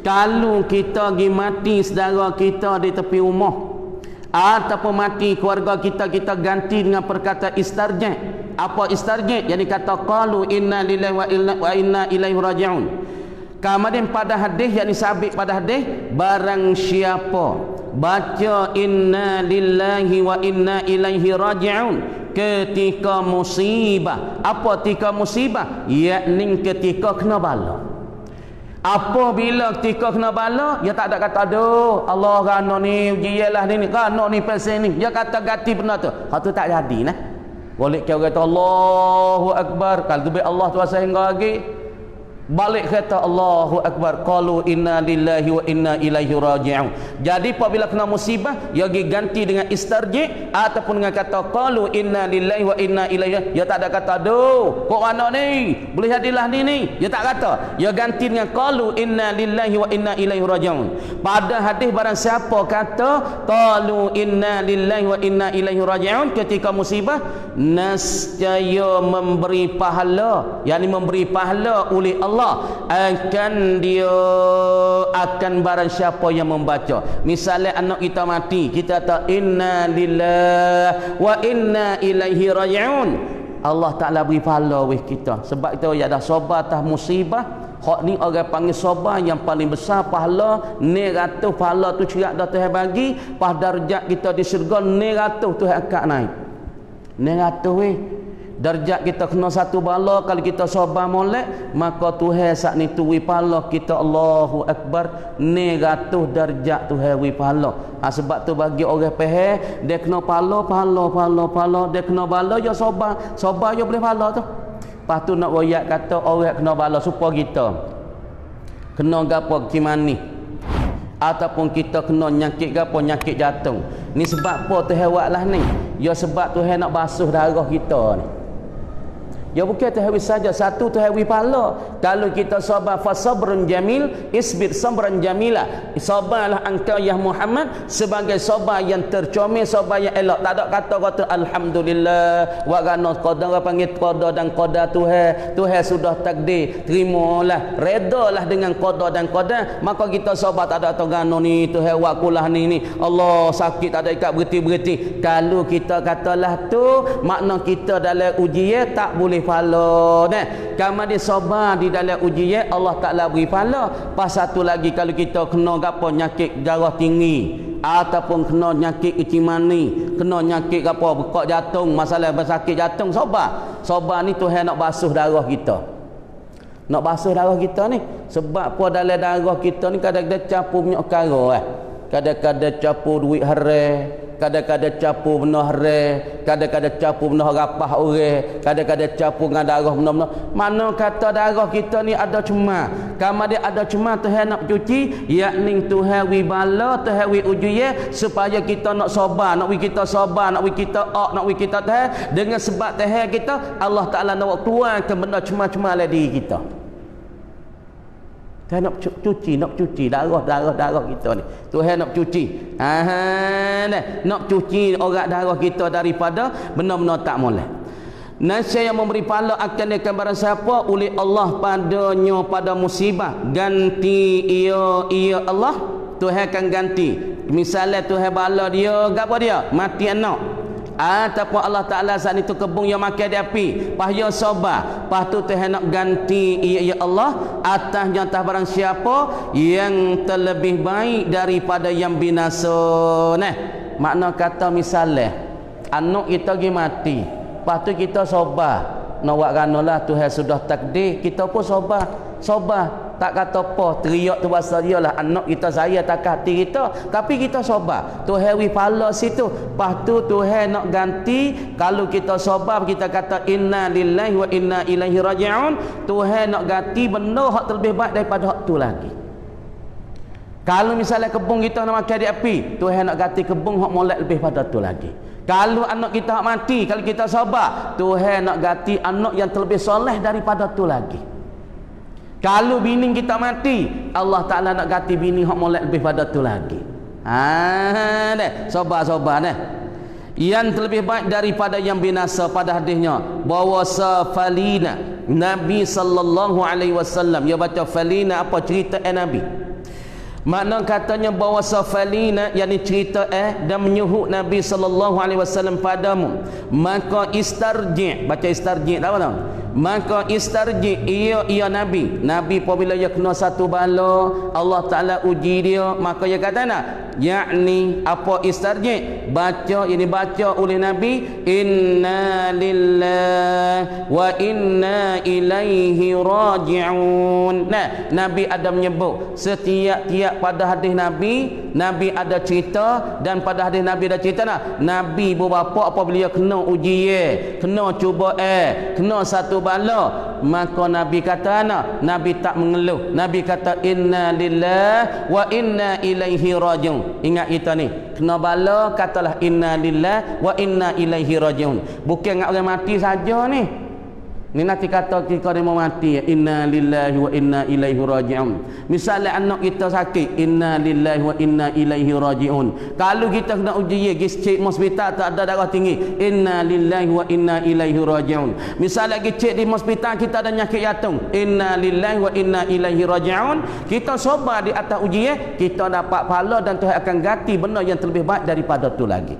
Kalau kita pergi mati saudara kita di tepi rumah ataupun mati keluarga kita, kita ganti dengan perkataan istarji'. Apa istarji'? Jadi kata qalu inna lillahi wa inna ilaihi raji'un. Kemudian pada hadis yang disabit pada hadis, barang siapa baca inna lillahi wa inna ilaihi raji'un ketika musibah. Apa ketika musibah? Yakni ketika kena bala. Apabila ketika kena bala, dia tak ada kata aduh Allah rana ni ujianlah ni rana ni pasal ni. Dia kata ganti benda tu. Hak tu tak jadi nah. Balik kau kata Allahu akbar, kalau tu be Allah tu sehingga lagi. Balik kata Allahu akbar, qalu inna lillahi wa inna ilaihi raji'un. Jadi apabila kena musibah, dia ganti dengan istarji' ataupun dengan kata qalu inna lillahi wa inna ilaihi. Dia tak ada kata aduh kok mana ni boleh jadilah ni. Dia tak kata. Dia ganti dengan qalu inna lillahi wa inna ilaihi raji'un. Pada hadis barang siapa kata qalu inna lillahi wa inna ilaihi raji'un ketika musibah, nescaya memberi pahala, yakni memberi pahala oleh Allah akan dia akan barang siapa yang membaca. Misalnya anak kita mati, kita kata inna lillahi wa inna ilaihi raji'un, Allah Ta'ala beri pahala weh kita. Sebab kita ada sabar atas musibah. Hak ni orang panggil sabar yang paling besar pahala. Ni ratus pahala tu cerak dah Tuhan bagi. Pas darjat kita di syurga ni ratus Tuhan akak naik. Ni ratus weh. Darjat kita kena satu bala, kalau kita sabar molek, maka Tuhan saat ni tu wi pahala kita. Allahu akbar, ni ratus darjat Tuhan wi pahala. Sebab tu bagi orang faham, dia kena pahala, dia kena bala, dia sabar dia boleh pahala tu. Lepas tu nak royak kata orang kena bala supaya kita kena gapo kimani ataupun kita kena nyakit gapo, nyakit jantung. Ni sebab apa Tuhan buatlah ni? Ya sebab Tuhan nak basuh darah kita ni. Ya bukan Tuhan saja, satu Tuhan pahala. Kalau kita sabar, fasabrun jamil, isbir sabran jamila. Sabarlah engkau ya Muhammad sebagai sabar yang tercomel, sabar yang elok. Tak ada kata alhamdulillah wa gana qadar, panggil qada dan qadar Tuhan. Tuhan sudah takdir, terimalah, redalah dengan qada dan qadar. Maka kita sabar, tak ada gano ni Tuhan wakulah ni Allah sakit, tak ada ikat berhenti. Kalau kita katalah tu, makna kita dalam ujian tak boleh pahala nah. Kemudian sabar di dalam ujian, Allah Taala beri pahala. Pas satu lagi, kalau kita kena gapo nyakit darah tinggi ataupun kena nyakit ikimani, kena nyakit gapo bekak jantung, masalah bersakit jantung, sabar ni Tuhan nak basuh darah kita. Nak basuh darah kita ni sebab apa dalam darah kita ni kadang-kadang campur banyak perkara kadang-kadang campur duit haram, kadang-kadang campur benda haram, kadang-kadang campur benda rapah orang, kadang-kadang campur dengan darah benda-benda. Mana kata darah kita ni ada cuma, kemudian ada cuma Tuhan nak cuci, yakni Tuhan wi bala, Tuhan wi ujian supaya kita nak sabar, nak wi kita sabar, nak wi kita nak wi kita Tuhan. Dengan sebab Tuhan kita, Allah Taala nak keluarkan benda cuma-cuma dalam diri kita. Tuhan nak cuci darah kita ni. Tuhan nak cuci. Nak cuci orang darah kita daripada benda-benda tak molek. Nasihat yang memberi pahala akan dia barang siapa oleh Allah padanya pada musibah, ganti ia Allah, Tuhan akan ganti. Misalnya Tuhan bala dia, gapo dia? Mati anak. Ataupun Allah Ta'ala saat itu kebun yang makan di api, pas dia sabar, pas tu Tuhan nak ganti ya Allah atasnya atas barang siapa yang terlebih baik daripada yang binasa. Nah, makna kata misalnya anak kita pergi mati, pas tu kita sabar, nak buat ganalah Tuhan sudah takdir, kita pun sabar, tak kata apa, teriak tu bahasa dia lah, anak kita saya tak hati kita, tapi kita sabar. Tuhan wi pahala situ. Lepas tu Tuhan nak ganti. Kalau kita sabar, kita kata inna lillahi wa inna ilaihi raji'un, Tuhan nak ganti benda hak terlebih baik daripada hak tu lagi. Kalau misalnya kebun kita nak makan di api, Tuhan nak ganti kebun hak molek lebih pada tu lagi. Kalau anak kita hak mati, kalau kita sabar, Tuhan nak ganti anak yang terlebih soleh daripada tu lagi. Kalau bini kita mati, Allah Ta'ala nak ganti bini hak molek lebih pada tu lagi. Sabar dah. Yang terlebih baik daripada yang binasa. Pada hadisnya bahawa falina Nabi sallallahu alaihi wasallam, dia baca falina apa cerita Nabi. Makna katanya bahawa safalina, yakni cerita dan menyuhuk Nabi sallallahu alaihi wasallam padamu, maka istarji, baca istarji tahu tak? Maka istarji ia Nabi apabila dia kena satu bala, Allah Taala uji dia, maka dia kata nak, yakni apa istarji, baca, ini baca oleh Nabi, inna lillahi wa inna ilaihi raji'un. Nah, Nabi ada menyebut setiap pada hadis Nabi ada cerita, dan pada hadis Nabi ada cerita nak, Nabi berbapa apabila dia kena uji, kena cuba, kena satu bala, maka Nabi kata nak, Nabi tak mengeluh, Nabi kata inna lillahi wa inna ilaihi raji'un. Ingat kita ni, kena bala katalah inna lillahi wa inna ilaihi raji'un. Bukan ingat orang mati saja ni. Ni nanti kata kita dia mau mati, inna lillahi wa inna ilaihi raji'un. Misalnya anak kita sakit, inna lillahi wa inna ilaihi raji'un. Kalau kita kena uji cek hospital tak ada darah tinggi, inna lillahi wa inna ilaihi raji'un. Misalnya cek di hospital kita ada nyakit jantung, inna lillahi wa inna ilaihi raji'un. Kita sabar di atas ujian, kita dapat pahala dan Tuhan akan ganti benda yang terlebih baik daripada tu lagi.